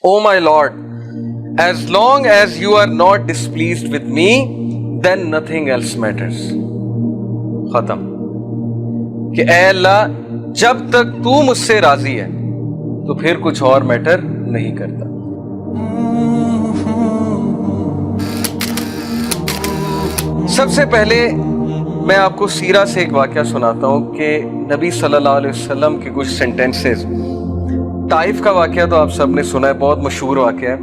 O my Lord, as long as you are not displeased with me, then nothing else matters. खत्म. कि ऐ अल्लाह, जब तक तू मुझसे राजी है तो फिर कुछ और मैटर नहीं करता. सबसे पहले मैं आपको सीरा से एक वाक़या सुनाता हूँ कि नबी सल्लल्लाहु अलैहि वसल्लम के कुछ सेंटेंसेस. ताइफ का वाक़या तो आप सब ने सुना है, बहुत मशहूर वाक़या है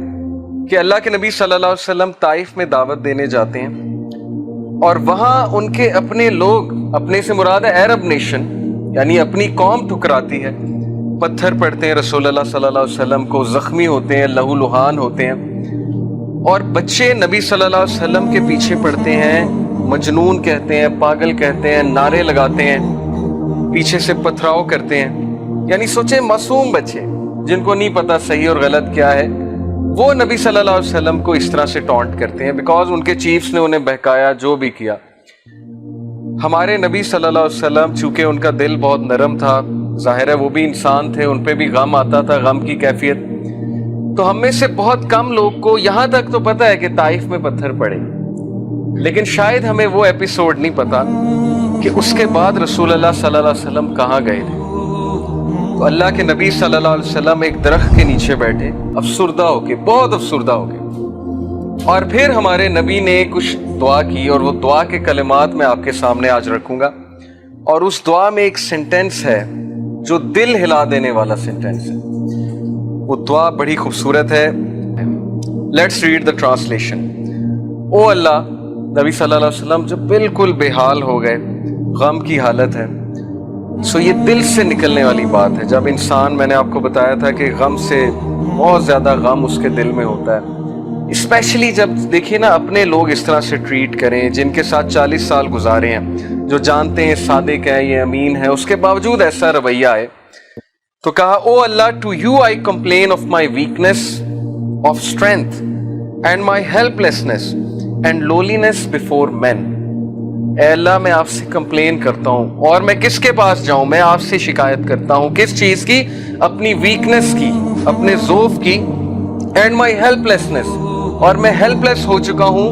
कि अल्लाह के नबी सल्लल्लाहु अलैहि वसल्लम ताइफ में दावत देने जाते हैं और वहाँ उनके अपने लोग, अपने से मुराद है अरब नेशन, यानी अपनी कौम ठुकराती है, पत्थर पड़ते हैं रसूलुल्लाह सल्लल्लाहु अलैहि वसल्लम को, ज़ख्मी होते हैं, लहूलुहान होते हैं और बच्चे नबी सल्लल्लाहु अलैहि वसल्लम के पीछे पड़ते हैं, मजनून कहते हैं, पागल कहते हैं, नारे लगाते हैं, पीछे से पथराव करते हैं. यानी सोचे मासूम बच्चे जिनको नहीं पता सही और गलत क्या है, वो नबी सल्लल्लाहु अलैहि वसल्लम को इस तरह से टॉन्ट करते हैं बिकॉज उनके चीफ्स ने उन्हें बहकाया, जो भी किया. हमारे नबी सल्लल्लाहु अलैहि वसल्लम चूंकि उनका दिल बहुत नरम था, जाहिर है वो भी इंसान थे, उन पे भी गम आता था, गम की कैफियत. तो हम में से बहुत कम लोग को यहाँ तक तो पता है कि ताइफ में पत्थर पड़े, लेकिन शायद हमें वो एपिसोड नहीं पता कि उसके बाद रसूलुल्लाह सल्लल्लाहु अलैहि वसल्लम कहाँ गए थे. तो अल्लाह के नबी सल्लल्लाहु अलैहि वसल्लम एक दरख्त के नीचे बैठे, अफसुर्दा होके, बहुत अफसुर्दा होके, और फिर हमारे नबी ने कुछ दुआ की और वो दुआ के कलिमात मैं आपके सामने आज रखूंगा. और उस दुआ में एक सेंटेंस है जो दिल हिला देने वाला सेंटेंस है. वो दुआ बड़ी खूबसूरत है. Let's read the translation. O अल्लाह, नबी सल्लल्लाहु अलैहि वसल्लम जब बिल्कुल बेहाल हो गए, गम की हालत है. सो ये दिल से निकलने वाली बात है. जब इंसान, मैंने आपको बताया था कि गम से बहुत ज़्यादा गम उसके दिल में होता है, स्पेशली जब देखिए ना अपने लोग इस तरह से ट्रीट करें, जिनके साथ 40 साल गुजारे हैं, जो जानते हैं सादिक है, ये अमीन है, उसके बावजूद ऐसा रवैया है. तो कहा, ओ अल्लाह, to you I complain of my weakness of strength and my helplessness and loneliness before man. ऐ अल्लाह, मैं आपसे कंप्लेन करता हूँ और मैं किसके पास जाऊँ, मैं आपसे शिकायत करता हूँ. किस चीज़ की? अपनी वीकनेस की, अपने ज़ोफ की. एंड माई हेल्पलेसनेस, और मैं हेल्पलेस हो चुका हूँ.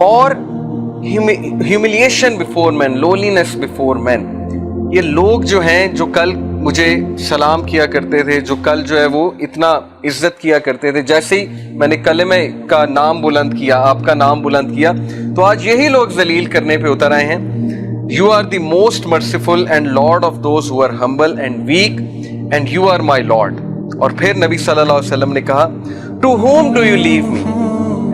और humiliation before man, loneliness before man. ये लोग जो हैं, जो कल मुझे सलाम किया करते थे, जो कल जो है वो इतना इज्जत किया करते थे, जैसे ही मैंने कलमे का नाम बुलंद किया, आपका नाम बुलंद किया, तो आज यही लोग जलील करने पे उतर आए हैं. You are the most merciful and lord of those who are humble and weak and you are my lord. और फिर नबी सल्लल्लाहु अलैहि वसल्लम ने कहा, to whom do you leave me.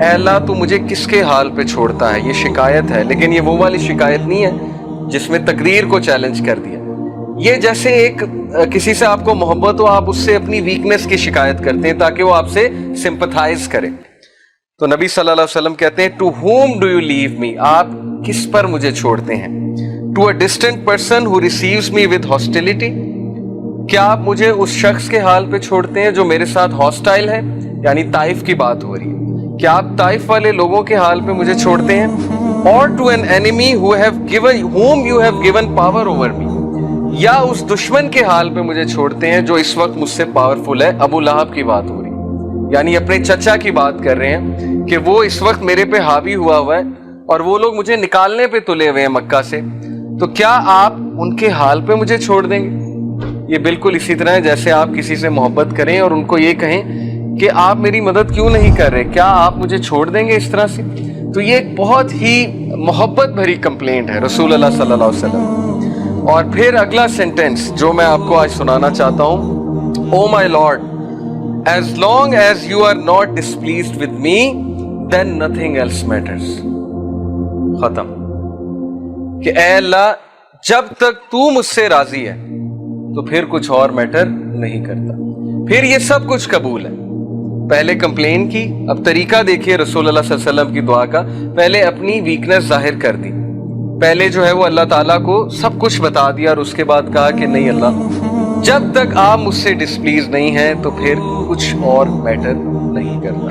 ऐ अल्लाह, तू मुझे किसके हाल पे छोड़ता है. ये शिकायत है, लेकिन ये वो वाली शिकायत नहीं है जिसमें तकदीर को चैलेंज कर दिया. ये जैसे एक किसी से आपको मोहब्बत हो, आप उससे अपनी वीकनेस की शिकायत करते हैं ताकि वो आपसे सिंपथाइज करे. तो नबी सल्लल्लाहु अलैहि वसल्लम कहते हैं, to whom do you leave me. आप किस पर मुझे छोड़ते हैं. To a distant person who receives me with hostility. क्या आप मुझे उस शख्स के हाल पे छोड़ते हैं जो मेरे साथ हॉस्टाइल है, यानी ताइफ की बात हो रही है. क्या आप ताइफ वाले लोगों के हाल पे मुझे छोड़ते हैं. और to an enemy who have given, whom you have given power over me. या उस दुश्मन के हाल पे मुझे छोड़ते हैं जो इस वक्त मुझसे पावरफुल है. अबू लहब की बात हो रही है, यानी अपने चचा की बात कर रहे हैं कि वो इस वक्त मेरे पे हावी हुआ है और वो लोग मुझे निकालने पे तुले हुए हैं मक्का से. तो क्या आप उनके हाल पे मुझे छोड़ देंगे. ये बिल्कुल इसी तरह है जैसे आप किसी से मोहब्बत करें और उनको ये कहें कि आप मेरी मदद क्यों नहीं कर रहे, क्या आप मुझे छोड़ देंगे इस तरह से. तो ये एक बहुत ही मोहब्बत भरी कंप्लेंट है रसूलुल्लाह सल्लल्लाहु अलैहि वसल्लम. और फिर अगला सेंटेंस जो मैं आपको आज सुनाना चाहता हूँ, O my lord, as long as you are not displeased with me, then nothing else matters. खत्म. कि ऐ अल्लाह, जब तक तू मुझसे राजी है तो फिर कुछ और मैटर नहीं करता. फिर ये सब कुछ कबूल है. पहले कंप्लेन की, अब तरीका देखिए रसूलुल्लाह सल्लल्लाहु अलैहि वसल्लम की दुआ का. पहले अपनी वीकनेस जाहिर कर दी, पहले जो है वो अल्लाह ताला को सब कुछ बता दिया और उसके बाद कहा कि नहीं अल्लाह, जब तक आप मुझसे डिस्प्लीज नहीं है तो फिर कुछ और मैटर नहीं करता.